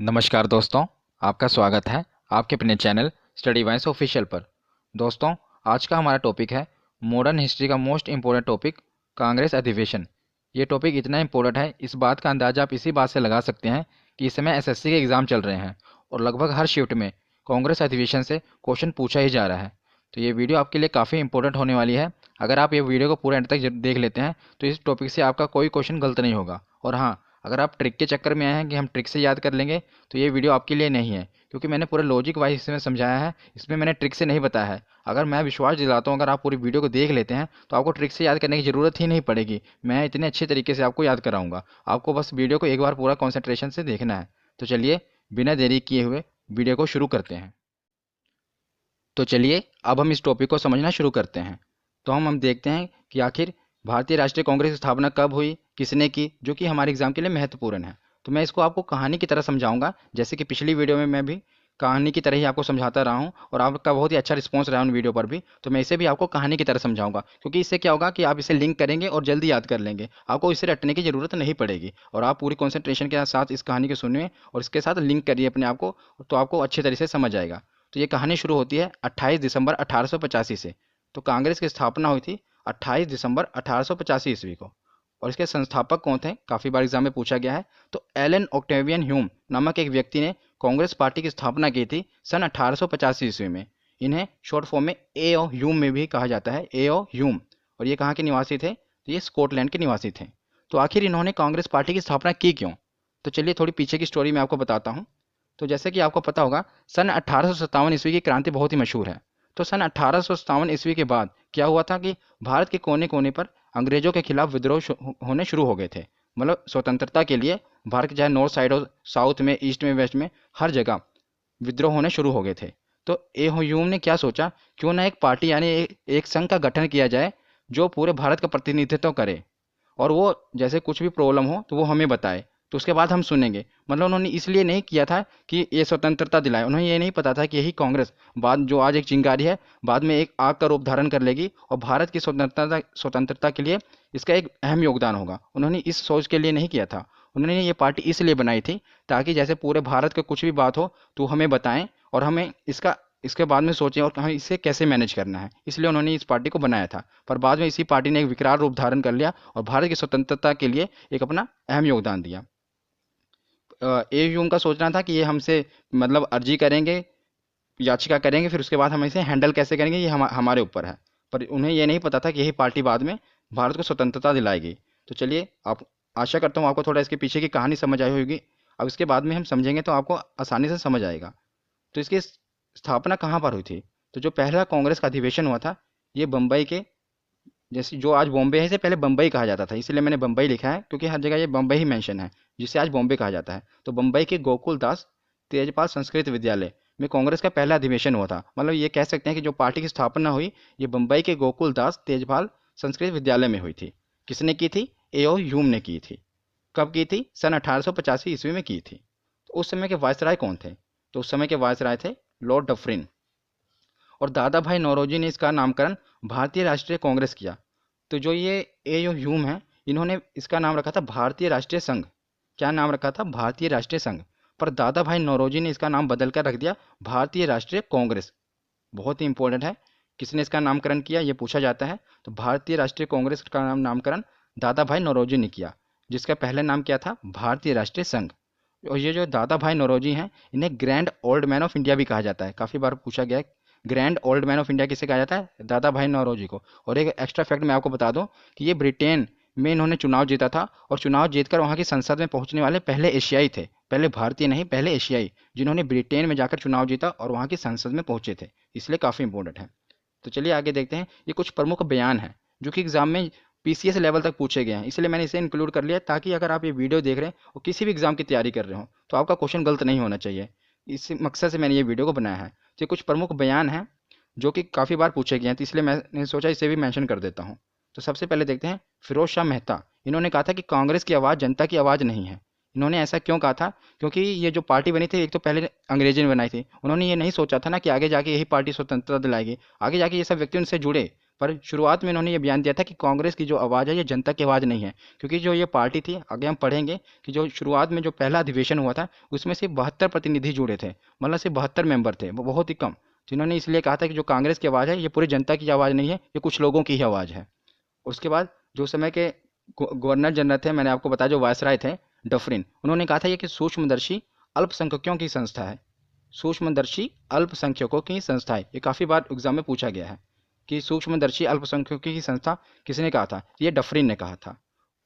नमस्कार दोस्तों, आपका स्वागत है आपके अपने चैनल स्टडी वाइस ऑफिशियल पर। दोस्तों, आज का हमारा टॉपिक है मॉडर्न हिस्ट्री का मोस्ट इम्पोर्टेंट टॉपिक, कांग्रेस अधिवेशन। ये टॉपिक इतना इम्पोर्टेंट है, इस बात का अंदाज़ा आप इसी बात से लगा सकते हैं कि इस समय एसएससी के एग्ज़ाम चल रहे हैं और लगभग हर शिफ्ट में कांग्रेस अधिवेशन से क्वेश्चन पूछा ही जा रहा है। तो ये वीडियो आपके लिए काफ़ी इंपॉर्टेंट होने वाली है। अगर आप ये वीडियो को पूरे एंड तक देख लेते हैं तो इस टॉपिक से आपका कोई क्वेश्चन गलत नहीं होगा। और हाँ, अगर आप ट्रिक के चक्कर में आए हैं कि हम ट्रिक से याद कर लेंगे तो ये वीडियो आपके लिए नहीं है, क्योंकि मैंने पूरे लॉजिक वाइज इसमें समझाया है। इसमें मैंने ट्रिक से नहीं बताया है। अगर मैं विश्वास दिलाता हूँ, अगर आप पूरी वीडियो को देख लेते हैं तो आपको ट्रिक से याद करने की ज़रूरत ही नहीं पड़ेगी। मैं इतने अच्छे तरीके से आपको याद कराऊंगा। आपको बस वीडियो को एक बार पूरा कॉन्सेंट्रेशन से देखना है। तो चलिए, बिना देरी किए हुए वीडियो को शुरू करते हैं। तो चलिए, अब हम इस टॉपिक को समझना शुरू करते हैं। तो हम देखते हैं कि आखिर भारतीय राष्ट्रीय कांग्रेस की स्थापना कब हुई, किसने की, जो कि हमारे एग्जाम के लिए महत्वपूर्ण है। तो मैं इसको आपको कहानी की तरह समझाऊंगा, जैसे कि पिछली वीडियो में मैं भी कहानी की तरह ही आपको समझाता रहा हूँ और आपका बहुत ही अच्छा रिस्पॉन्स रहा उन वीडियो पर भी। तो मैं इसे भी आपको कहानी की तरह समझाऊंगा, क्योंकि इससे क्या होगा कि आप इसे लिंक करेंगे और जल्दी याद कर लेंगे। आपको इसे रटने की ज़रूरत नहीं पड़ेगी और आप पूरी कॉन्सेंट्रेशन के साथ इस कहानी को सुनिए और इसके साथ लिंक करिए अपने आप को, तो आपको अच्छे तरीके से समझ आएगा। तो ये कहानी शुरू होती है 28 दिसंबर 1885 से। तो कांग्रेस की स्थापना हुई थी 28 दिसंबर 1885 ईस्वी को। और इसके संस्थापक कौन थे, काफ़ी बार एग्जाम में पूछा गया है। तो एलन ऑक्टेवियन ह्यूम नामक एक व्यक्ति ने कांग्रेस पार्टी की स्थापना की थी सन 1885 ईस्वी में। इन्हें शॉर्ट फॉर्म में ए ओ ह्यूम में भी कहा जाता है, ए ओ ह्यूम। और ये कहाँ के निवासी थे? तो ये स्कॉटलैंड के निवासी थे। तो आखिर इन्होंने कांग्रेस पार्टी की स्थापना की क्यों? तो चलिए, थोड़ी पीछे की स्टोरी मैं आपको बताता हूँ। तो जैसे कि आपको पता होगा, सन 1857 ईस्वी की क्रांति बहुत ही मशहूर है। तो सन 1857 ईस्वी के बाद क्या हुआ था कि भारत के कोने कोने पर अंग्रेजों के खिलाफ विद्रोह होने शुरू हो गए थे। मतलब स्वतंत्रता के लिए भारत के चाहे नॉर्थ साइड हो, साउथ में, ईस्ट में, वेस्ट में, हर जगह विद्रोह होने शुरू हो गए थे। तो ए ह्यूम ने क्या सोचा, क्यों ना एक पार्टी यानी एक संघ का गठन किया जाए जो पूरे भारत का प्रतिनिधित्व करे, और वो जैसे कुछ भी प्रॉब्लम हो तो वो हमें बताए, तो उसके बाद हम सुनेंगे। मतलब उन्होंने इसलिए नहीं किया था कि ये स्वतंत्रता दिलाए, उन्हें ये नहीं पता था कि यही कांग्रेस बाद जो आज एक चिंगारी है, बाद में एक आग का रूप धारण कर लेगी और भारत की स्वतंत्रता के लिए इसका एक अहम योगदान होगा। उन्होंने इस सोच के लिए नहीं किया था। उन्होंने ये पार्टी इसलिए बनाई थी ताकि जैसे पूरे भारत का कुछ भी बात हो तो हमें बताएं और हमें इसके बाद में सोचें और हमें इसे कैसे मैनेज करना है। इसलिए उन्होंने इस पार्टी को बनाया था। पर बाद में इसी पार्टी ने एक विकराल रूप धारण कर लिया और भारत की स्वतंत्रता के लिए एक अपना अहम योगदान दिया। ए यूं का सोचना था कि ये हमसे मतलब अर्जी करेंगे, याचिका करेंगे, फिर उसके बाद हम इसे हैंडल कैसे करेंगे ये हमारे ऊपर है। पर उन्हें ये नहीं पता था कि यही पार्टी बाद में भारत को स्वतंत्रता दिलाएगी। तो चलिए, आप आशा करता हूँ आपको थोड़ा इसके पीछे की कहानी समझ आई होगी। अब इसके बाद में हम समझेंगे तो आपको आसानी से समझ आएगा। तो इसकी स्थापना कहाँ पर हुई थी? तो जो पहला कांग्रेस का अधिवेशन हुआ था, ये बम्बई के, जैसे जो आज बॉम्बे है, इसे पहले बम्बई कहा जाता था, इसलिए मैंने बम्बई लिखा है क्योंकि हर जगह ये बम्बई ही मेंशन है, जिसे आज बॉम्बे कहा जाता है। तो बम्बई के गोकुल दास तेजपाल संस्कृत विद्यालय में कांग्रेस का पहला अधिवेशन हुआ था। मतलब ये कह सकते हैं कि जो पार्टी की स्थापना हुई, ये बम्बई के गोकुल दास तेजपाल संस्कृत विद्यालय में हुई थी। किसने की थी? ए.ओ. ह्यूम ने की थी। कब की थी? सन 1885 ईस्वी में की थी। तो उस समय के वायसराय कौन थे? तो उस समय के वायसराय थे लॉर्ड डफरिन। और दादा भाई नौरोजी ने इसका नामकरण भारतीय राष्ट्रीय कांग्रेस किया। तो जो ये ए ह्यूम है, इन्होंने इसका नाम रखा था भारतीय राष्ट्रीय संघ। क्या नाम रखा था? भारतीय राष्ट्रीय संघ। पर दादा भाई नौरोजी ने इसका नाम बदल कर रख दिया भारतीय राष्ट्रीय कांग्रेस। बहुत ही इंपॉर्टेंट है, किसने इसका नामकरण किया ये पूछा जाता है। तो भारतीय राष्ट्रीय कांग्रेस का नामकरण दादा भाई नौरोजी ने किया, जिसका पहले नाम क्या था? भारतीय राष्ट्रीय संघ। और ये जो दादा भाई नौरोजी हैं, इन्हें grand old man of India भी कहा जाता है। काफ़ी बार पूछा गया है, grand old man of India किसे कहा जाता है? दादा भाई नौरोजी को। और एक एक्स्ट्रा फैक्ट मैं आपको बता दूं कि ये ब्रिटेन में इन्होंने चुनाव जीता था और चुनाव जीतकर वहाँ की संसद में पहुंचने वाले पहले एशियाई थे। पहले भारतीय नहीं, पहले एशियाई, जिन्होंने ब्रिटेन में जाकर चुनाव जीता और वहाँ की संसद में पहुंचे थे। इसलिए काफ़ी इंपॉर्टेंट है। तो चलिए आगे देखते हैं। ये कुछ प्रमुख बयान हैं जो कि एग्जाम में पीसीएस लेवल तक पूछे गए हैं, इसलिए मैंने इसे इंक्लूड कर लिया ताकि अगर आप ये वीडियो देख रहे हैं और किसी भी एग्जाम की तैयारी कर रहे हो तो आपका क्वेश्चन गलत नहीं होना चाहिए। इस मकसद से मैंने ये वीडियो को बनाया है। तो ये कुछ प्रमुख बयान हैं जो कि काफ़ी बार पूछे गए हैं, तो इसलिए मैंने सोचा इसे भी मेंशन कर देता हूँ। तो सबसे पहले देखते हैं, फिरोज शाह मेहता। इन्होंने कहा था कि कांग्रेस की आवाज़ जनता की आवाज़ नहीं है। इन्होंने ऐसा क्यों कहा था? क्योंकि ये जो पार्टी बनी थी, एक तो पहले अंग्रेजी ने बनाई थी। उन्होंने ये नहीं सोचा था ना कि आगे जाके यही पार्टी स्वतंत्रता दिलाएगी, आगे जाके ये सब व्यक्ति उनसे जुड़े। पर शुरुआत में इन्होंने ये बयान दिया था कि कांग्रेस की जो आवाज़ है ये जनता की आवाज़ नहीं है, क्योंकि जो ये पार्टी थी, आगे हम पढ़ेंगे कि जो शुरुआत में जो पहला अधिवेशन हुआ था उसमें सिर्फ 72 प्रतिनिधि जुड़े थे, मतलब सिर्फ 72 मेंबर थे, वो बहुत ही कम। जिन्होंने इसलिए कहा था कि जो कांग्रेस की आवाज़ है ये पूरी जनता की आवाज़ नहीं है, ये कुछ लोगों की ही आवाज़ है। उसके बाद जो समय के गवर्नर जनरल थे, मैंने आपको बताया जो वायसराय थे, डफरिन, उन्होंने कहा था ये कि सूक्ष्मदर्शी अल्पसंख्यकों की संस्था है। सूक्ष्मदर्शी अल्पसंख्यकों की संस्था है, ये काफ़ी बार एग्जाम में पूछा गया है कि सूक्ष्मदर्शी अल्पसंख्यकों की संस्था किसने कहा था, ये डफरिन ने कहा था।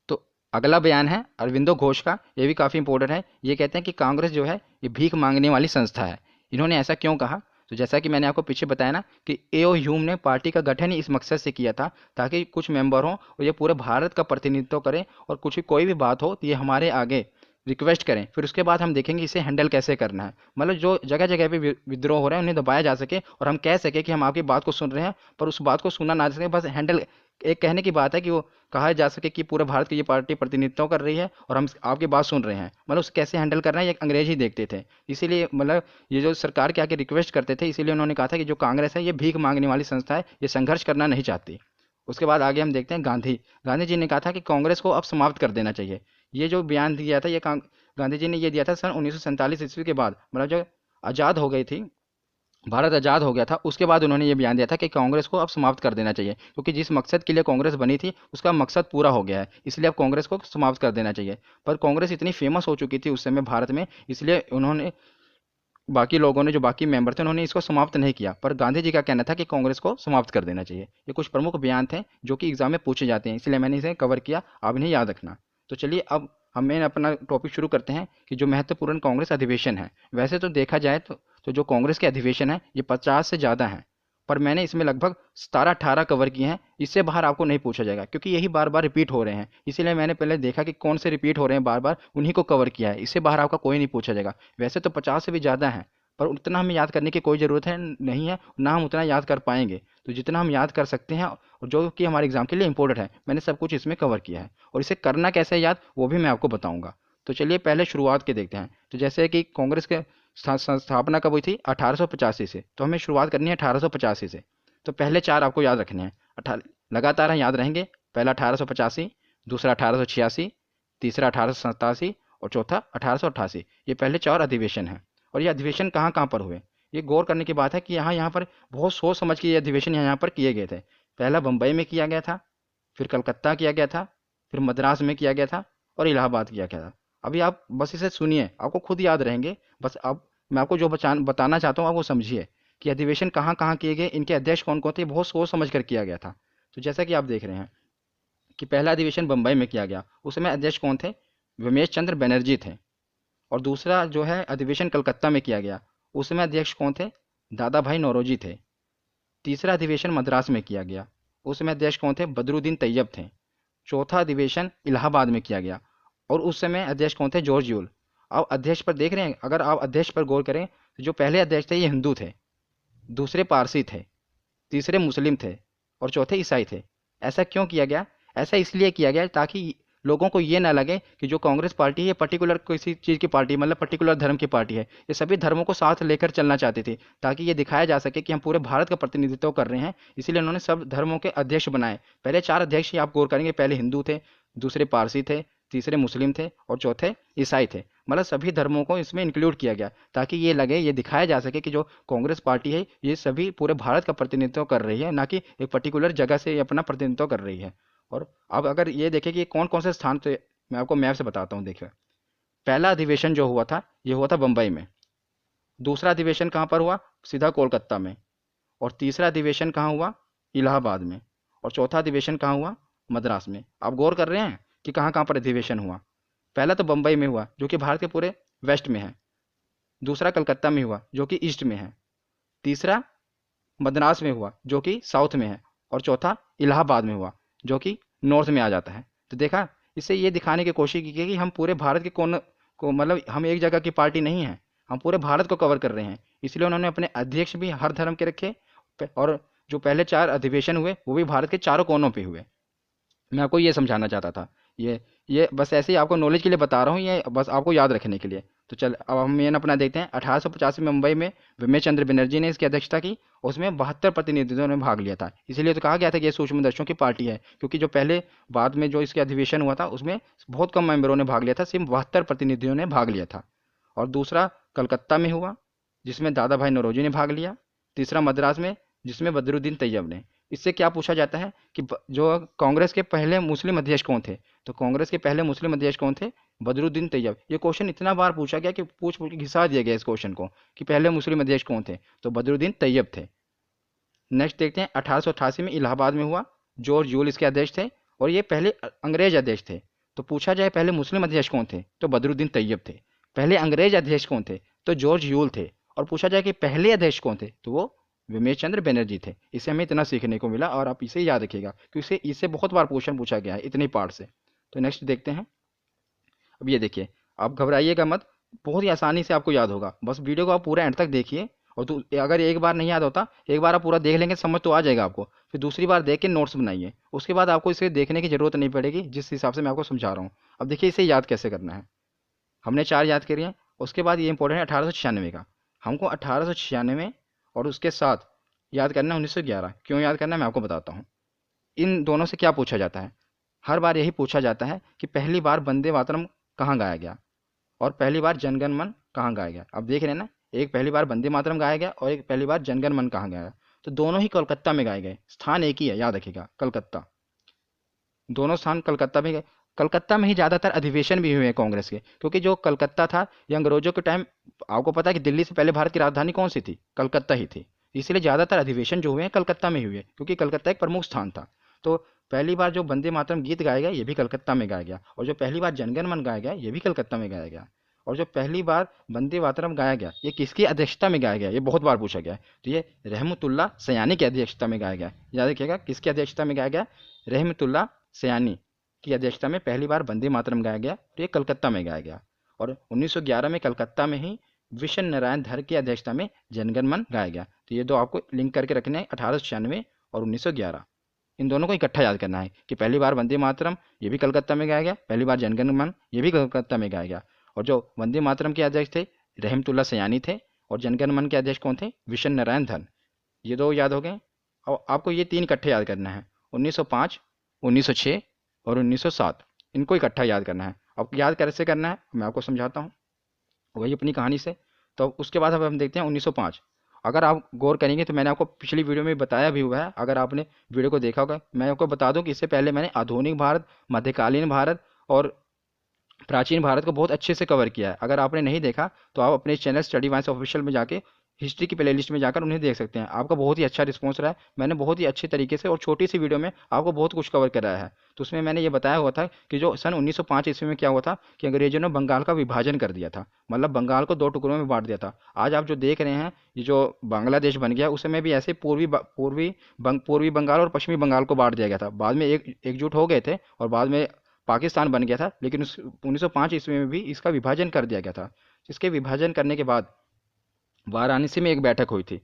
तो अगला बयान है अरविंदो घोष का, ये भी काफ़ी इंपॉर्टेंट है। ये कहते हैं कि कांग्रेस जो है ये भीख मांगने वाली संस्था है। इन्होंने ऐसा क्यों कहा? तो जैसा कि मैंने आपको पीछे बताया ना कि एओ ह्यूम ने पार्टी का गठन ही इस मकसद से किया था ताकि कुछ मेंबर हों और ये पूरे भारत का प्रतिनिधित्व करें, और कुछ कोई भी बात हो तो ये हमारे आगे रिक्वेस्ट करें, फिर उसके बाद हम देखेंगे इसे हैंडल कैसे करना है। मतलब जो जगह जगह पे विद्रोह हो रहे हैं उन्हें दबाया जा सके और हम कह सके कि हम आपकी बात को सुन रहे हैं, पर उस बात को सुना ना सके, बस हैंडल एक कहने की बात है कि वो कहा जा सके कि पूरे भारत की ये पार्टी प्रतिनिधित्व कर रही है और हम आपकी बात सुन रहे हैं। मतलब उसे कैसे हैंडल करना है ये अंग्रेज ही देखते थे, इसीलिए मतलब ये जो सरकार के आगे रिक्वेस्ट करते थे, इसीलिए उन्होंने कहा था कि जो कांग्रेस है ये भीख मांगने वाली संस्था है, ये संघर्ष करना नहीं चाहती। उसके बाद आगे हम देखते हैं गांधी। गांधी जी ने कहा था कि कांग्रेस को अब समाप्त कर देना चाहिए। ये जो बयान दिया था ये गांधी जी ने ये दिया था सन 1947 ईस्वी के बाद, मतलब जो आज़ाद हो गई थी, भारत आज़ाद हो गया था, उसके बाद उन्होंने ये बयान दिया था कि कांग्रेस को अब समाप्त कर देना चाहिए, क्योंकि जिस मकसद के लिए कांग्रेस बनी थी उसका मकसद पूरा हो गया है, इसलिए अब कांग्रेस को समाप्त कर देना चाहिए। पर कांग्रेस इतनी फेमस हो चुकी थी उस समय भारत में, इसलिए उन्होंने बाकी लोगों ने जो बाकी मेंबर थे उन्होंने इसको समाप्त नहीं किया। पर गांधी जी का कहना था कि कांग्रेस को समाप्त कर देना चाहिए। ये कुछ प्रमुख बयान थे जो कि एग्जाम में पूछे जाते हैं, इसलिए मैंने इसे कवर किया, आप इन्हें याद रखना। तो चलिए अब हमें अपना टॉपिक शुरू करते हैं कि जो महत्वपूर्ण कांग्रेस अधिवेशन है। वैसे तो देखा जाए तो जो कांग्रेस के अधिवेशन है ये 50 से ज़्यादा हैं, पर मैंने इसमें लगभग 17-18 कवर किए हैं। इससे बाहर आपको नहीं पूछा जाएगा, क्योंकि यही बार बार रिपीट हो रहे हैं, इसीलिए मैंने पहले देखा कि कौन से रिपीट हो रहे हैं बार बार, उन्हीं को कवर किया है। इससे बाहर आपका कोई नहीं पूछा जाएगा। वैसे तो 50 से भी ज़्यादा है, पर उतना हमें याद करने की कोई ज़रूरत है नहीं है, ना हम उतना याद कर पाएंगे। तो जितना हम याद कर सकते हैं और जो कि हमारे एग्जाम के लिए इंपॉर्टेंट है, मैंने सब कुछ इसमें कवर किया है, और इसे करना कैसे है याद वो भी मैं आपको बताऊंगा। तो चलिए पहले शुरुआत के देखते हैं। तो जैसे कि कांग्रेस के स्थापना कब हुई थी? 1885 से। तो हमें शुरुआत करनी है 1885 से। तो पहले चार आपको याद रखने हैं, लगातार हम याद रहेंगे। पहला 1885, दूसरा 1886, तीसरा 1887 और चौथा 1888। ये पहले चार अधिवेशन हैं। और ये अधिवेशन कहाँ कहाँ पर हुए, ये गौर करने की बात है कि यहाँ यहाँ पर बहुत सोच समझ के ये अधिवेशन यहाँ यहाँ पर किए गए थे। पहला बम्बई में किया गया था, फिर कलकत्ता किया गया था, फिर मद्रास में किया गया था, और इलाहाबाद किया गया था। अभी आप बस इसे सुनिए, आपको खुद याद रहेंगे। बस अब मैं आपको जो बताना चाहता हूँ आप वो समझिए कि अधिवेशन कहाँ कहाँ किए गए, इनके अध्यक्ष कौन कौन थे, बहुत सोच समझ कर किया गया था। तो जैसा कि आप देख रहे हैं कि पहला अधिवेशन बम्बई में किया गया, उसमें अध्यक्ष कौन थे? रमेश चंद्र बनर्जी थे। और दूसरा जो है अधिवेशन कलकत्ता में किया गया, उसमें अध्यक्ष कौन थे? दादा भाई नौरोजी थे। तीसरा अधिवेशन मद्रास में किया गया, उसमें अध्यक्ष कौन थे? बदरुद्दीन तैयब थे। चौथा अधिवेशन इलाहाबाद में किया गया, और उस समय अध्यक्ष कौन थे? George Yule. अब अध्यक्ष पर देख रहे हैं, अगर आप अध्यक्ष पर गौर करें तो जो पहले अध्यक्ष थे ये हिंदू थे, दूसरे पारसी थे, तीसरे मुस्लिम थे, और चौथे ईसाई थे। ऐसा क्यों किया गया? ऐसा इसलिए किया गया ताकि लोगों को ये ना लगे कि जो कांग्रेस पार्टी है ये पर्टिकुलर किसी चीज़ की पार्टी, मतलब पर्टिकुलर धर्म की पार्टी है। ये सभी धर्मों को साथ लेकर चलना चाहती थी, ताकि ये दिखाया जा सके कि हम पूरे भारत का प्रतिनिधित्व कर रहे हैं। इसीलिए उन्होंने सब धर्मों के अध्यक्ष बनाए। पहले चार अध्यक्ष ही आप गौर करेंगे, पहले हिंदू थे, दूसरे पारसी थे, तीसरे मुस्लिम थे, और चौथे ईसाई थे। मतलब सभी धर्मों को इसमें इंक्लूड किया गया, ताकि ये लगे, ये दिखाया जा सके कि जो कांग्रेस पार्टी है ये सभी पूरे भारत का प्रतिनिधित्व कर रही है, ना कि एक पर्टिकुलर जगह से ये अपना प्रतिनिधित्व कर रही है। और अब अगर ये देखें कि कौन कौन से स्थान थे, मैं आपको मैप से बताता हूँ। देखिए पहला अधिवेशन जो हुआ था ये हुआ था बम्बई में, दूसरा अधिवेशन कहाँ पर हुआ? सीधा कोलकाता में। और तीसरा अधिवेशन कहाँ हुआ? इलाहाबाद में। और चौथा अधिवेशन कहाँ हुआ? मद्रास में। आप गौर कर रहे हैं कि कहाँ कहाँ पर अधिवेशन हुआ? पहला तो बम्बई में हुआ जो कि भारत के पूरे वेस्ट में है, दूसरा कलकत्ता में हुआ जो कि ईस्ट में है, तीसरा मद्रास में हुआ जो कि साउथ में है, और चौथा इलाहाबाद में हुआ जो कि नॉर्थ में आ जाता है। तो देखा, इससे ये दिखाने की कोशिश की गई कि हम पूरे भारत के कोन को, मतलब हम एक जगह की पार्टी नहीं है, हम पूरे भारत को कवर कर रहे हैं। इसलिए उन्होंने अपने अध्यक्ष भी हर धर्म के रखे, और जो पहले चार अधिवेशन हुए वो भी भारत के चारों कोनों पे हुए। मैं आपको ये समझाना चाहता था। ये बस ऐसे ही आपको नॉलेज के लिए बता रहा हूँ, ये बस आपको याद रखने के लिए। तो चल अब हम मेन अपना देखते हैं। 1885 में मुंबई में विमेश चंद्र बनर्जी ने इसकी अध्यक्षता की। उसमें 72 प्रतिनिधियों ने भाग लिया था। इसीलिए तो कहा गया था कि ये सूक्ष्मदर्शियों की पार्टी है, क्योंकि जो पहले बाद में जो इसके अधिवेशन हुआ था उसमें बहुत कम मेंबरों ने भाग लिया था, सिर्फ 72 प्रतिनिधियों ने भाग लिया था। और दूसरा कलकत्ता में हुआ, जिसमें दादा भाई नौरोजी ने भाग लिया। तीसरा मद्रास में, जिसमें बदरुद्दीन तैयब ने। इससे क्या पूछा जाता है कि जो कांग्रेस के पहले मुस्लिम अध्यक्ष कौन थे, तो कांग्रेस के पहले मुस्लिम अध्यक्ष कौन थे? बदरुद्दीन तैयब। ये क्वेश्चन इतना बार पूछा गया कि पूछ पूछ के घिसा दिया गया इस क्वेश्चन को कि पहले मुस्लिम अध्यक्ष कौन थे, तो बदरुद्दीन तैयब थे। नेक्स्ट देखते हैं 1888 में इलाहाबाद में हुआ। जॉर्ज यूल इसके अध्यक्ष थे और ये पहले अंग्रेज अध्यक्ष थे। तो पूछा जाए पहले मुस्लिम अध्यक्ष कौन थे, तो बदरुद्दीन तैयब थे। पहले अंग्रेज अध्यक्ष कौन थे, तो जॉर्ज यूल थे। और पूछा जाए कि पहले अध्यक्ष कौन थे, तो वो विमेश चंद्र बनर्जी थे। इससे हमें इतना सीखने को मिला और आप इसे याद रखिएगा क्योंकि इससे बहुत बार क्वेश्चन पूछा गया है इतने पार्ट से। तो नेक्स्ट देखते हैं। अब ये देखिए, आप घबराइएगा मत, बहुत ही आसानी से आपको याद होगा। बस वीडियो को आप पूरा एंड तक देखिए और अगर एक बार नहीं याद होता, एक बार आप पूरा देख लेंगे समझ तो आ जाएगा आपको। फिर दूसरी बार देख के नोट्स बनाइए, उसके बाद आपको इसे देखने की जरूरत नहीं पड़ेगी जिस हिसाब से मैं आपको समझा रहा हूँ। अब देखिए इसे याद कैसे करना है। हमने 4 याद करी हैं। उसके बाद ये इंपॉर्टेंट है 1896 का। हमको 1896 और उसके साथ याद करना है 1911। क्यों याद करना है मैं आपको बताता हूँ। इन दोनों से क्या पूछा जाता है? हर बार यही पूछा जाता है कि पहली बार वंदे मातरम कहाँ गाया गया और पहली बार जनगण मन कहाँ गाया गया। अब देख रहे हैं ना, एक पहली बार वंदे मातरम गाया गया और एक पहली बार जनगण मन कहाँ गाया। तो दोनों ही कोलकाता में गाए गए, स्थान एक ही है, याद रखिएगा, कलकत्ता। दोनों स्थान कलकत्ता में गए। कलकत्ता में ही ज़्यादातर अधिवेशन भी हुए हैं कांग्रेस के, क्योंकि जो कलकत्ता था ये अंग्रेजों के टाइम, आपको पता है कि दिल्ली से पहले भारत की राजधानी कौन सी थी? कलकत्ता ही थी। इसलिए ज़्यादातर अधिवेशन जो हुए हैं कलकत्ता में ही हुए, क्योंकि कलकत्ता एक प्रमुख स्थान था। तो पहली बार जो वंदे मातरम गीत गाया गया ये भी कलकत्ता में गाया गया, और जो पहली बार जनगण मन गाया गया ये भी कलकत्ता में गाया गया। और जो पहली बार वंदे मातरम गाया गया ये किसकी अध्यक्षता में गाया गया, ये बहुत बार पूछा गया है। तो ये रहमतुल्लाह सयानी की अध्यक्षता में गाया गया। याद रखिएगा किसकी अध्यक्षता में गाया गया? रहमतुल्लाह सयानी की अध्यक्षता में पहली बार वंदे मातरम गाया गया। तो ये कलकत्ता में गाया गया। और 1911 में कलकत्ता में ही विश्व नारायण धर की अध्यक्षता में जनगण मन गाया गया। तो ये दो आपको लिंक करके रखने हैं, 1896 और 1911। इन दोनों को इकट्ठा याद करना है कि पहली बार वंदे मातरम ये भी कलकत्ता में गाया गया, पहली बार जनगण मन ये भी कलकत्ता में गाया गया। और जो वंदे मातरम के अध्यक्ष थे रहमतुल्लाह सयानी थे, और जनगण मन के अध्यक्ष कौन थे? विश्व नारायण धन। ये दो याद हो गए। और आपको ये 3 इकट्ठे याद करना है, 1905, 1906 और 1907। इनको इकट्ठा याद करना है। अब याद कैसे करना है मैं आपको समझाता हूँ, वही अपनी कहानी से। तो उसके बाद अब हम देखते हैं 1905। अगर आप गौर करेंगे तो मैंने आपको पिछली वीडियो में बताया भी हुआ है, अगर आपने वीडियो को देखा होगा। मैं आपको बता दूं कि इससे पहले मैंने आधुनिक भारत, मध्यकालीन भारत और प्राचीन भारत को बहुत अच्छे से कवर किया है। अगर आपने नहीं देखा तो आप अपने चैनल स्टडी वाइंस ऑफिशियल में जाके हिस्ट्री की प्लेलिस्ट में जाकर उन्हें देख सकते हैं। आपका बहुत ही अच्छा रिस्पॉन्स रहा है। मैंने बहुत ही अच्छे तरीके से और छोटी सी वीडियो में आपको बहुत कुछ कवर कराया है। तो उसमें मैंने ये बताया हुआ था कि जो सन 1905 ईस्वी में क्या हुआ था कि अंग्रेजों ने बंगाल का विभाजन कर दिया था, मतलब बंगाल को 2 टुकड़ों में बांट दिया था। आज आप जो देख रहे हैं ये जो बांग्लादेश बन गया, उस समय भी ऐसे पूर्वी बंगाल और पश्चिमी बंगाल को बांट दिया गया था। बाद में एकजुट हो गए थे और बाद में पाकिस्तान बन गया था, लेकिन 1905 ईस्वी में भी इसका विभाजन कर दिया गया था। इसके विभाजन करने के बाद वाराणसी में एक बैठक हुई थी।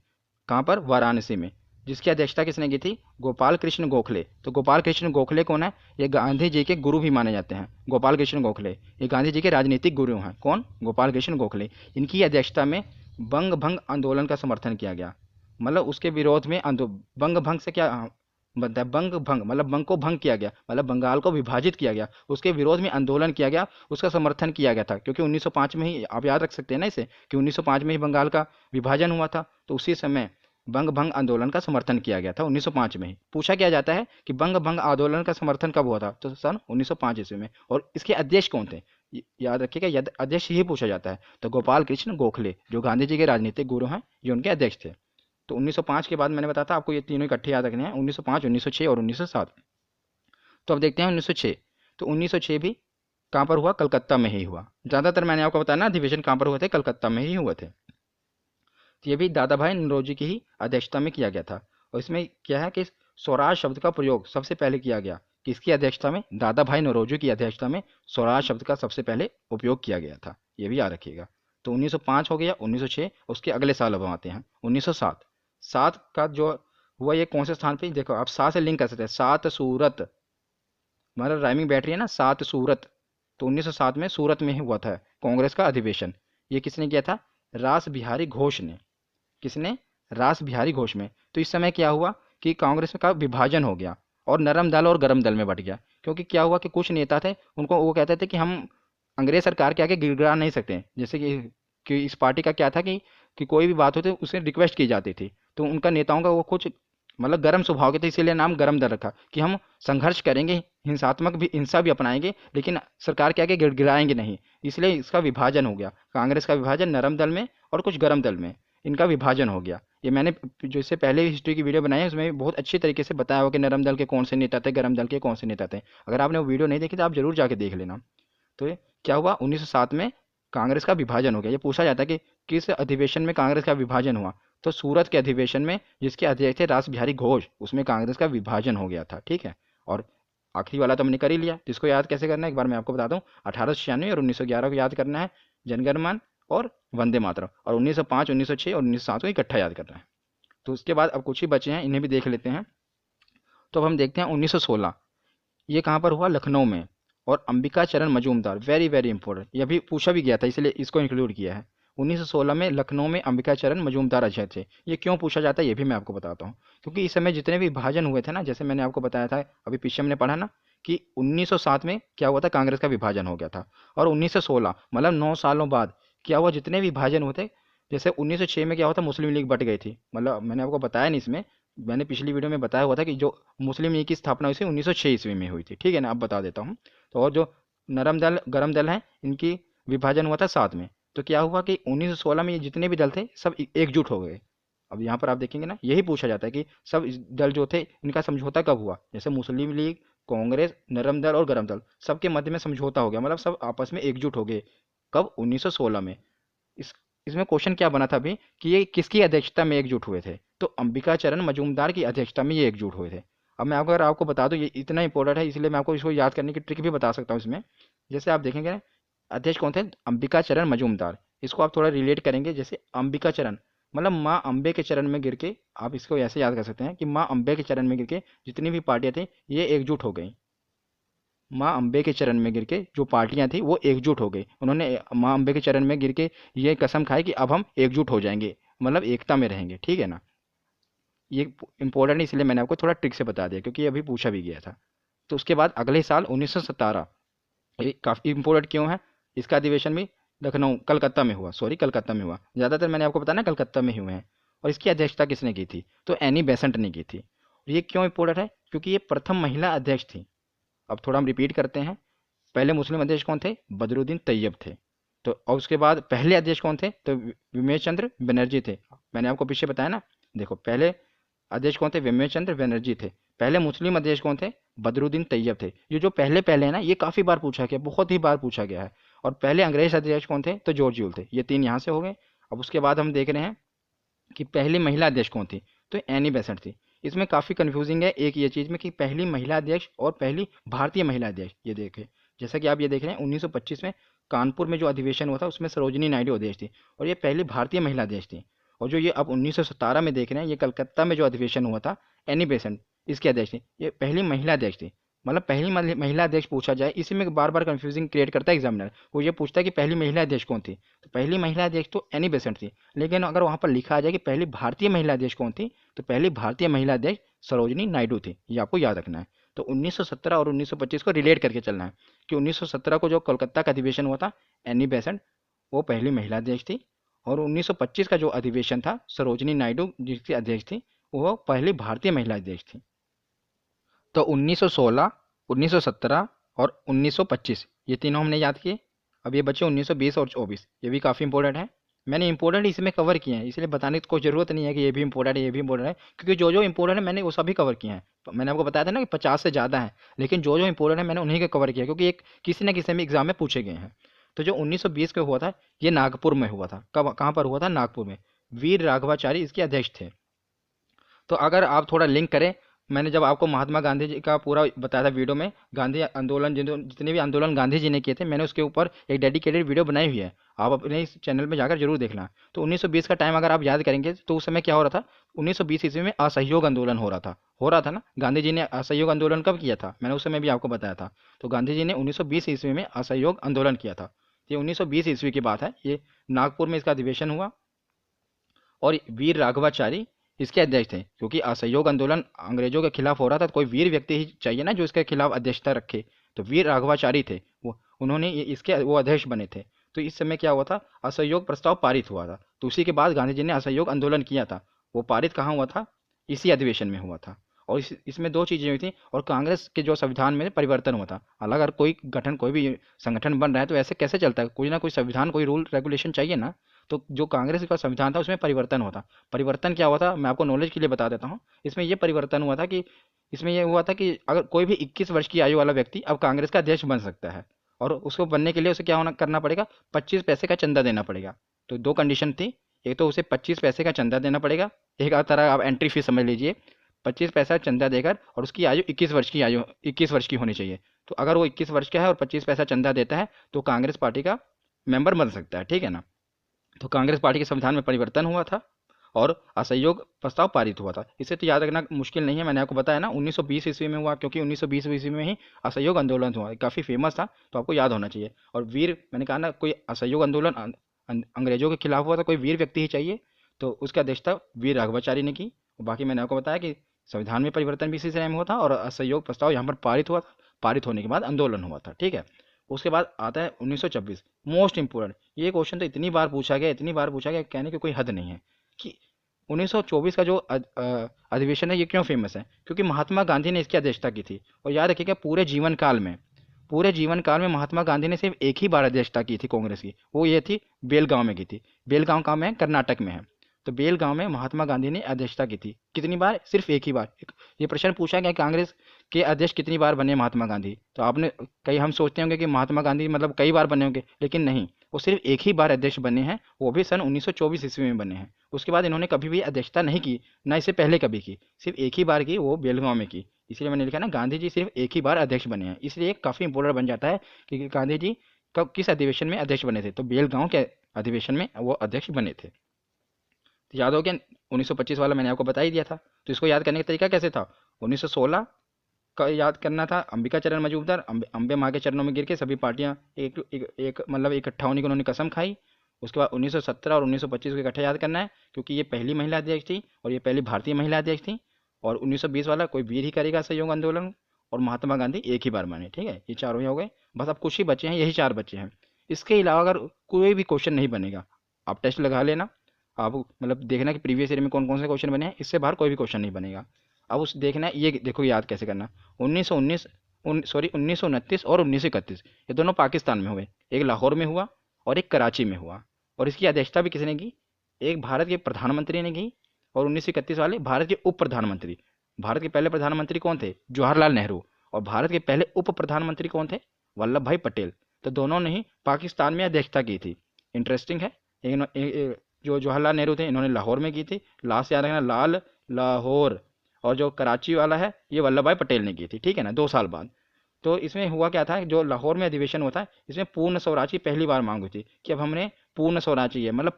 कहाँ पर? वाराणसी में। जिसकी अध्यक्षता किसने की थी? गोपाल कृष्ण गोखले। तो गोपाल कृष्ण गोखले कौन है? ये गांधी जी के गुरु भी माने जाते हैं। गोपाल कृष्ण गोखले ये गांधी जी के राजनीतिक गुरु हैं। कौन? गोपाल कृष्ण गोखले। इनकी अध्यक्षता में बंग भंग आंदोलन का समर्थन किया गया। मतलब उसके विरोध में बंग भंग से क्या बनता है? बंग भंग मतलब बंग को भंग किया गया, मतलब बंगाल को विभाजित किया गया। उसके विरोध में आंदोलन किया गया, उसका समर्थन किया गया था। क्योंकि 1905 में ही, आप याद रख सकते हैं ना इसे, कि 1905 में ही बंगाल का विभाजन हुआ था। तो उसी समय बंग भंग आंदोलन का समर्थन किया गया था 1905 में ही। पूछा क्या जाता है कि बंग भंग आंदोलन का समर्थन कब हुआ था? तो सन 1905 ईस्वी में। और इसके अध्यक्ष कौन थे? याद रखिएगा, अध्यक्ष ही पूछा जाता है। तो गोपाल कृष्ण गोखले जो गांधी जी के राजनीतिक गुरु हैं, ये उनके अध्यक्ष थे। तो 1905 के बाद मैंने बताया था आपको ये तीनों इकट्ठे याद रखने हैं, 1905, 1906 और 1907। तो अब देखते हैं 1906। तो 1906 भी कहाँ पर हुआ? कलकत्ता में ही हुआ। ज़्यादातर मैंने आपको बताया ना अधिवेशन कहाँ पर हुए थे? कलकत्ता में ही हुए थे। तो ये भी दादा भाई नौरोजी की ही अध्यक्षता में किया गया था। और इसमें क्या है कि स्वराज शब्द का प्रयोग सबसे पहले किया गया। किसकी अध्यक्षता में? दादा भाई नौरोजी की अध्यक्षता में स्वराज शब्द का सबसे पहले उपयोग किया गया था। ये भी याद रखिएगा। तो 1905 हो गया, 1906। उसके अगले साल अब आते हैं 1907। 7 का जो हुआ ये कौन से स्थान पे? देखो आप 7 से लिंक कर सकते हैं। 7 सूरत, मतलब राइमिंग बैठ रही है ना, 7 सूरत। तो 1907 में सूरत में ही हुआ था कांग्रेस का अधिवेशन। ये किसने किया था? रास बिहारी घोष ने। किसने? रास बिहारी घोष में। तो इस समय क्या हुआ कि कांग्रेस का विभाजन हो गया और नरम दल और गरम दल में बट गया। क्योंकि क्या हुआ कि कुछ नेता थे, उनको वो कहते थे कि हम अंग्रेज सरकार के आगे गिड़गिड़ा नहीं सकते। जैसे कि इस पार्टी का क्या था कि कोई भी बात होती उसे रिक्वेस्ट की जाती थी। तो उनका नेताओं का वो कुछ मतलब गर्म स्वभाव के थे, इसीलिए नाम गरम दल रखा कि हम संघर्ष करेंगे, हिंसा भी अपनाएंगे, लेकिन सरकार के आगे गिड़गिड़ाएंगे नहीं। इसलिए इसका विभाजन हो गया, कांग्रेस का विभाजन नरम दल में और कुछ गरम दल में, इनका विभाजन हो गया। ये मैंने जो इससे पहले हिस्ट्री की वीडियो बनाई है उसमें बहुत अच्छी तरीके से बताया हुआ कि नरम दल के कौन से नेता थे, गरम दल के कौन से नेता थे। अगर आपने वो वीडियो नहीं देखी तो आप जरूर जाके देख लेना। तो ये क्या हुआ, 1907 में कांग्रेस का विभाजन हो गया। ये पूछा जाता है कि किस अधिवेशन में कांग्रेस का विभाजन हुआ, तो सूरत के अधिवेशन में, जिसके अध्यक्ष थे रास बिहारी घोष, उसमें कांग्रेस का विभाजन हो गया था। ठीक है। और आखिरी वाला तो हमने कर ही लिया, तो इसको याद कैसे करना है एक बार मैं आपको बताता हूँ। 1896 और 1911 को याद करना है, जनगणमन और वंदे मातरम, और 1905, 1906 और 1907 को इकट्ठा याद करना है। तो उसके बाद अब कुछ ही बचे हैं, इन्हें भी देख लेते हैं। तो अब हम देखते हैं 1916, ये कहाँ पर हुआ? लखनऊ में। और अंबिका चरण मजूमदार, वेरी वेरी इंपॉर्टेंट, ये भी पूछा भी गया था इसलिए इसको इंक्लूड किया है। 1916 में लखनऊ में अंबिका चरण मजूमदार अध्यक्ष थे। ये क्यों पूछा जाता है ये भी मैं आपको बताता हूँ। क्योंकि इस समय जितने भी विभाजन हुए थे ना, जैसे मैंने आपको बताया था अभी पीछे हमने पढ़ा ना कि 1907 में क्या हुआ था, कांग्रेस का विभाजन हो गया था। और 1916 मतलब 9 सालों बाद क्या हुआ, जितने भी विभाजन हुए थे, जैसे 1906 में क्या हुआ था, मुस्लिम लीग बट गई थी। मतलब मैंने आपको बताया नहीं इसमें, मैंने पिछली वीडियो में बताया हुआ था कि जो मुस्लिम लीग की स्थापना हुई थी 1906 ईस्वी में हुई थी। ठीक है ना, अब बता देता हूँ। तो और जो नरम दल गरम दल हैं, इनकी विभाजन हुआ था 7 में। तो क्या हुआ कि 1916 में ये जितने भी दल थे सब एकजुट हो गए। अब यहाँ पर आप देखेंगे ना, यही पूछा जाता है कि सब दल जो थे इनका समझौता कब हुआ। जैसे मुस्लिम लीग, कांग्रेस, नरम दल और गरम दल, सबके मध्य में समझौता हो गया, मतलब सब आपस में एकजुट हो गए। कब? 1916 में। इस इसमें क्वेश्चन क्या बना था अभी कि ये किसकी अध्यक्षता में एकजुट हुए थे, तो अंबिका चरण मजूमदार की अध्यक्षता में ये एकजुट हुए थे। अब मैं अगर आपको बता दूं, ये इतना इंपॉर्टेंट है इसलिए मैं आपको इसको याद करने की ट्रिक भी बता सकता हूँ इसमें। जैसे आप देखेंगे ना, अध्यक्ष कौन थे? अंबिका चरण मजूमदार। इसको आप थोड़ा रिलेट करेंगे, जैसे अंबिका चरण मतलब माँ अम्बे के चरण में गिर के, आप इसको ऐसे याद कर सकते हैं कि माँ अम्बे के चरण में गिर के जितनी भी पार्टियां थी ये एकजुट हो गई। माँ अम्बे के चरण में गिर के जो पार्टियां थी वो एकजुट हो गई। उन्होंने माँ अम्बे के चरण में गिर के ये कसम खाई कि अब हम एकजुट हो जाएंगे, मतलब एकता में रहेंगे। ठीक है ना, ये इंपॉर्टेंट है इसलिए मैंने आपको थोड़ा ट्रिक से बता दिया क्योंकि ये अभी पूछा भी गया था। तो उसके बाद अगले साल 1917, ये काफ़ी इंपॉर्टेंट क्यों है, इसका अधिवेशन भी लखनऊ कलकत्ता में हुआ, सॉरी कलकत्ता में हुआ। ज़्यादातर मैंने आपको बताया ना कलकत्ता में ही हुए हैं। और इसकी अध्यक्षता किसने की थी, तो एनी बेसेंट ने की थी। और ये क्यों इंपॉर्टेंट है, क्योंकि ये प्रथम महिला अध्यक्ष थी। अब थोड़ा हम रिपीट करते हैं। पहले मुस्लिम अध्यक्ष कौन थे? बदरुद्दीन तैयब थे। तो और उसके बाद पहले अध्यक्ष कौन थे? तो विमेश चंद्र बनर्जी थे। मैंने आपको पीछे बताया ना, देखो पहले अध्यक्ष कौन थे? विमेश चंद्र बनर्जी थे। पहले मुस्लिम अध्यक्ष कौन थे? बदरुद्दीन तैयब थे। ये जो पहले पहले है ना, ये काफी बार पूछा गया, बहुत ही बार पूछा गया है। और पहले अंग्रेज अध्यक्ष कौन थे? तो जॉर्ज यूल थे। ये 3 यहाँ से हो गए। अब उसके बाद हम देख रहे हैं कि पहली महिला अध्यक्ष कौन थी, तो एनी बेसेंट थी। इसमें काफ़ी कंफ्यूजिंग है एक ये चीज़ में कि पहली महिला अध्यक्ष और पहली भारतीय महिला अध्यक्ष, ये देखें जैसा कि आप ये देख रहे हैं 1925 में कानपुर में जो अधिवेशन हुआ था उसमें सरोजिनी नायडू अध्यक्ष थी और ये पहली भारतीय महिला अध्यक्ष थी। और जो ये अब 1917 में देख रहे हैं, ये कलकत्ता में जो अधिवेशन हुआ था, एनी बेसेंट इसकी अध्यक्ष थी, ये पहली महिला अध्यक्ष थी। मतलब पहली महिला अध्यक्ष पूछा जाए, इसी में बार बार कंफ्यूजिंग क्रिएट करता है एग्जामिनर। वो ये पूछता है कि पहली महिला अध्यक्ष कौन थी, तो पहली महिला अध्यक्ष तो एनी बेसेंट थी। लेकिन अगर वहाँ पर लिखा आ जाए कि पहली भारतीय महिला अध्यक्ष कौन थी, तो पहली भारतीय महिला अध्यक्ष सरोजिनी नायडू थी। ये आपको याद रखना है। तो 1917 और 1925 को रिलेट करके चलना है कि 1917 को जो कोलकाता का अधिवेशन हुआ था, एनी बेसेंट वो पहली महिला अध्यक्ष थी। और 1925 का जो अधिवेशन था, सरोजिनी नायडू जिसकी अध्यक्ष थी, वो पहली भारतीय महिला अध्यक्ष थी। तो 1916, 1917 और 1925 ये तीनों हमने याद किए। अब ये बचे 1920 और 24, ये भी काफ़ी इंपॉर्टेंट है। मैंने इंपॉर्टेंट इसमें कवर किए हैं, इसलिए बताने की कोई ज़रूरत नहीं है कि ये भी इंपॉर्टेंट है, ये भी इंपॉर्टेंट है, क्योंकि जो जो इंपॉर्टेंट है मैंने वो सभी कवर किए हैं। तो मैंने आपको बताया था ना कि 50 से ज़्यादा है, लेकिन जो जो इंपॉर्टेंट है मैंने उन्हीं के कवर किया, क्योंकि एक किसी न किसी में एग्जाम में पूछे गए हैं। तो जो 1920 का हुआ था, ये नागपुर में हुआ था। कब, कहाँ पर हुआ था? नागपुर में। वीर राघवाचारी इसके अध्यक्ष थे। तो अगर आप थोड़ा लिंक करें, मैंने जब आपको महात्मा गांधी जी का पूरा बताया था वीडियो में, गांधी आंदोलन जितने भी आंदोलन गांधी जी ने किए थे, मैंने उसके ऊपर एक डेडिकेटेड वीडियो बनाई हुई है, आप अपने इस चैनल में जाकर जरूर देखना। तो 1920 का टाइम अगर आप याद करेंगे तो उस समय क्या हो रहा था, 1920 ईस्वी में असहयोग आंदोलन हो रहा था ना। गांधी जी ने असहयोग आंदोलन कब किया था, मैंने उस समय भी आपको बताया था। तो गांधी जी ने 1920 ईस्वी में असहयोग आंदोलन किया था। ये 1920 ईस्वी की बात है। ये नागपुर में इसका अधिवेशन हुआ और वीर राघवाचारी इसके अध्यक्ष थे, क्योंकि असहयोग आंदोलन अंग्रेजों के खिलाफ हो रहा था, तो कोई वीर व्यक्ति ही चाहिए ना जो इसके खिलाफ अध्यक्षता रखे। तो वीर राघवाचारी थे वो, उन्होंने इसके वो अध्यक्ष बने थे। तो इस समय क्या हुआ था, असहयोग प्रस्ताव पारित हुआ था। तो उसी के बाद गांधी जी ने असहयोग आंदोलन किया था। वो पारित कहाँ हुआ था, इसी अधिवेशन में हुआ था। और इसमें दो चीजें हुई थी, और कांग्रेस के जो संविधान में परिवर्तन हुआ था। अलग अगर कोई गठन, कोई भी संगठन बन रहा है तो ऐसे कैसे चलता है, कोई ना कोई संविधान, कोई रूल रेगुलेशन चाहिए ना। तो जो कांग्रेस का संविधान था उसमें परिवर्तन हुआ था। परिवर्तन क्या हुआ था, मैं आपको नॉलेज के लिए बता देता हूँ। इसमें यह परिवर्तन हुआ था कि इसमें यह हुआ था कि अगर कोई भी 21 वर्ष की आयु वाला व्यक्ति अब कांग्रेस का अध्यक्ष बन सकता है, और उसको बनने के लिए उसे क्या होना करना पड़ेगा, 25 पैसे का चंदा देना पड़ेगा। तो दो कंडीशन थी, एक तो उसे 25 पैसे का चंदा देना पड़ेगा, एक तरह आप एंट्री फीस समझ लीजिए। 25 पैसा चंदा देकर, और उसकी आयु 21 वर्ष की होनी चाहिए। तो अगर वो 21 वर्ष का है और 25 पैसा चंदा देता है तो कांग्रेस पार्टी का मेंबर बन सकता है, ठीक है ना। तो कांग्रेस पार्टी के संविधान में परिवर्तन हुआ था और असहयोग प्रस्ताव पारित हुआ था। इसे तो याद रखना मुश्किल नहीं है, मैंने आपको बताया ना 1920 ईस्वी में हुआ, क्योंकि 1920 ईस्वी में ही असहयोग आंदोलन हुआ, काफ़ी फेमस था, तो आपको याद होना चाहिए। और वीर, मैंने कहा ना, कोई असहयोग आंदोलन अंग्रेजों के खिलाफ हुआ था, कोई वीर व्यक्ति ही चाहिए। तो उसकी अध्यक्षता वीर राघवाचारी ने की। बाकी मैंने आपको बताया कि संविधान में परिवर्तन भी इसी समय में हुआ था और असहयोग प्रस्ताव यहाँ पर पारित हुआ था। पारित होने के बाद आंदोलन हुआ था, ठीक है। उसके बाद आता है 1926, मोस्ट इंपोर्टेंट। ये क्वेश्चन तो इतनी बार पूछा गया, इतनी बार पूछा गया, कहने की कोई हद नहीं है कि 1924 का जो अधिवेशन है ये क्यों फेमस है, क्योंकि महात्मा गांधी ने इसकी अध्यक्षता की थी। और याद रखिएगा, पूरे जीवन काल में महात्मा गांधी ने सिर्फ एक ही बार अध्यक्षता की थी कांग्रेस की, वो ये थी बेलगांव में की थी। बेलगांव कहाँ में है, कर्नाटक में है। तो बेलगांव में महात्मा गांधी ने अध्यक्षता की थी, कितनी बार, सिर्फ एक ही बार। ये प्रश्न पूछा गया कांग्रेस के अध्यक्ष कितनी बार बने महात्मा गांधी, तो आपने कई, हम सोचते होंगे कि महात्मा गांधी मतलब कई बार बने होंगे, लेकिन नहीं, वो सिर्फ एक ही बार अध्यक्ष बने हैं, वो भी सन 1924 ईस्वी में बने हैं। उसके बाद इन्होंने कभी भी अध्यक्षता नहीं की, ना इससे पहले कभी की, सिर्फ एक ही बार की, वो बेलगांव में की। इसलिए मैंने लिखा ना, गांधी जी सिर्फ एक ही बार अध्यक्ष बने हैं, इसलिए काफ़ी इंपॉर्टेंट बन जाता है कि गांधी जी कब, किस अधिवेशन में अध्यक्ष बने थे, तो बेलगांव के अधिवेशन में वो अध्यक्ष बने थे। तो याद हो गया, 1925 वाला मैंने आपको बता ही दिया था। तो इसको याद करने का तरीका कैसे था, 1916 का याद करना था, अंबिका चरण मजूमदार, अंबे माँ के चरणों में गिर के सभी पार्टियां एक मतलब इकट्ठा होने की उन्होंने कसम खाई। उसके बाद 1917 और 1925 को इकट्ठा याद करना है, क्योंकि ये पहली महिला अध्यक्ष थी और ये पहली भारतीय महिला अध्यक्ष थी। और 1920 वाला कोई वीर ही करेगा सहयोग आंदोलन, और महात्मा गांधी एक ही बार माने, ठीक है। ये चारों ही हो गए, बस अब कुछ ही बचे हैं, यही चार बचे हैं। इसके अलावा अगर कोई भी क्वेश्चन नहीं बनेगा, आप टेस्ट लगा लेना, आप मतलब देखना कि प्रीवियस ईयर में कौन कौन से क्वेश्चन बने हैं, इससे बाहर कोई भी क्वेश्चन नहीं बनेगा। अब उस देखना है, ये देखो याद कैसे करना। 1919 1929 और 1931 ये दोनों पाकिस्तान में हुए, एक लाहौर में हुआ और एक कराची में हुआ। और इसकी अध्यक्षता भी किसने की, एक भारत के प्रधानमंत्री ने की, और 1931 वाले भारत के उप प्रधानमंत्री। भारत के पहले प्रधानमंत्री कौन थे, जवाहरलाल नेहरू, और भारत के पहले उप प्रधानमंत्री कौन थे, वल्लभ भाई पटेल। तो दोनों ने ही पाकिस्तान में अध्यक्षता की थी। इंटरेस्टिंग है। जो जवाहरलाल नेहरू थे इन्होंने लाहौर में की थी, लास्ट याद रखना, लाल लाहौर। और जो कराची वाला है ये वल्लभ भाई पटेल ने की थी, ठीक है ना, 2 साल बाद। तो इसमें हुआ क्या था, जो लाहौर में अधिवेशन हुआ था, इसमें पूर्ण स्वराज की पहली बार मांग हुई थी कि अब हमने पूर्ण स्वराज चाहिए, मतलब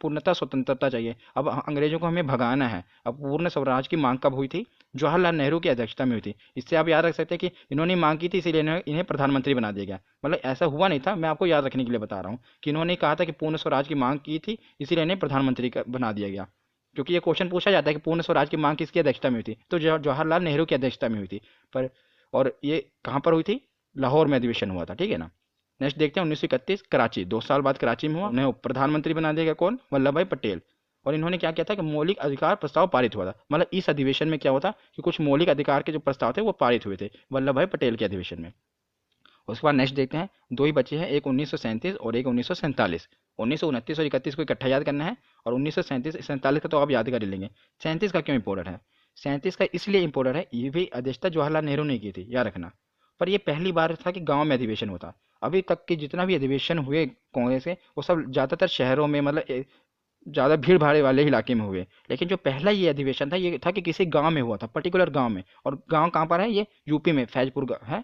पूर्णतः स्वतंत्रता चाहिए, अब अंग्रेजों को हमें भगाना है। अब पूर्ण स्वराज की मांग कब हुई थी, जवाहरलाल नेहरू की अध्यक्षता में हुई थी। इससे आप याद रख सकते हैं कि इन्होंने मांग की थी, इसीलिए इन्हें प्रधानमंत्री बना दिया गया। मतलब ऐसा हुआ नहीं था, मैं आपको याद रखने के लिए बता रहा हूँ कि इन्होंने कहा था कि पूर्ण स्वराज की मांग की थी, इसीलिए इन्हें प्रधानमंत्री बना दिया गया। क्योंकि ये क्वेश्चन पूछा जाता है कि पूर्ण स्वराज की मांग किसकी अध्यक्षता में हुई थी, तो जवाहरलाल नेहरू की अध्यक्षता में हुई थी। पर और ये कहाँ पर हुई थी, लाहौर में अधिवेशन हुआ था, ठीक है ना। नेक्स्ट देखते हैं 1931 कराची, 2 साल बाद कराची में हुआ। उन्हें प्रधानमंत्री बना दिया गया, कौन, वल्लभ भाई पटेल। और इन्होंने क्या किया था कि मौलिक अधिकार प्रस्ताव पारित हुआ था। मतलब इस अधिवेशन में क्या हुआ था कि कुछ मौलिक अधिकार के जो प्रस्ताव थे वो पारित हुए थे वल्लभ भाई पटेल के अधिवेशन में। उसके बाद नेक्स्ट देखते हैं, दो ही बचे हैं, एक 1937 और एक 1947। 1929 और 31 को इकट्ठा याद करना है, और 1937 का तो आप याद कर ही लेंगे। 37 का क्यों इंपॉर्टेंट है, 37 का इसलिए इंपॉर्टेंट है, ये भी अध्यक्षता जवाहरलाल नेहरू ने की थी, याद रखना। पर ये पहली बार था कि गांव में अधिवेशन होता। अभी तक के जितना भी अधिवेशन हुए कांग्रेस के, वो सब ज़्यादातर शहरों में, मतलब ज़्यादा भीड़ भाड़ वाले इलाके में हुए। लेकिन जो पहला ये अधिवेशन था, ये था कि किसी गांव में हुआ था, पर्टिकुलर गांव में। और गांव कहाँ पर है, ये यूपी में, फैजपुर है,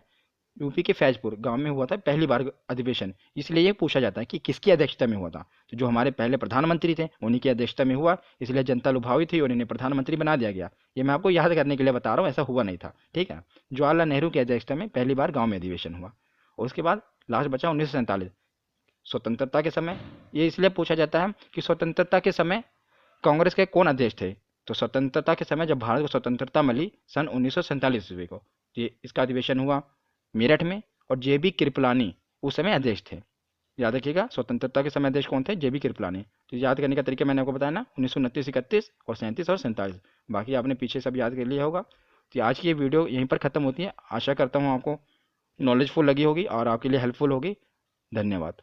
यूपी के फैजपुर गांव में हुआ था पहली बार अधिवेशन। इसलिए ये पूछा जाता है कि किसकी अध्यक्षता में हुआ था, तो जो हमारे पहले प्रधानमंत्री थे उन्हीं की अध्यक्षता में हुआ, इसलिए जनता लुभावी थी और इन्हें प्रधानमंत्री बना दिया गया। ये मैं आपको याद करने के लिए बता रहा हूँ, ऐसा हुआ नहीं था, ठीक है। जवाहरलाल नेहरू की अध्यक्षता में पहली बार गाँव में अधिवेशन हुआ। और उसके बाद लास्ट बचा 1947। स्वतंत्रता के समय, ये इसलिए पूछा जाता है कि स्वतंत्रता के समय कांग्रेस के कौन अध्यक्ष थे। तो स्वतंत्रता के समय जब भारत को स्वतंत्रता मिली सन 1947 ईस्वी को, ये इसका अधिवेशन हुआ मेरठ में, और JB कृपलानी उस समय अध्यक्ष थे। याद रखिएगा, स्वतंत्रता के समय अध्यक्ष कौन थे? JB कृपलानी। तो याद करने का तरीका मैंने आपको बताया ना, 1929, 31 और 37 और 47। बाकी आपने पीछे सब याद कर लिया होगा। तो आज की ये वीडियो यहीं पर ख़त्म होती है। आशा करता हूँ आपको नॉलेजफुल लगी होगी और आपके लिए हेल्पफुल होगी। धन्यवाद।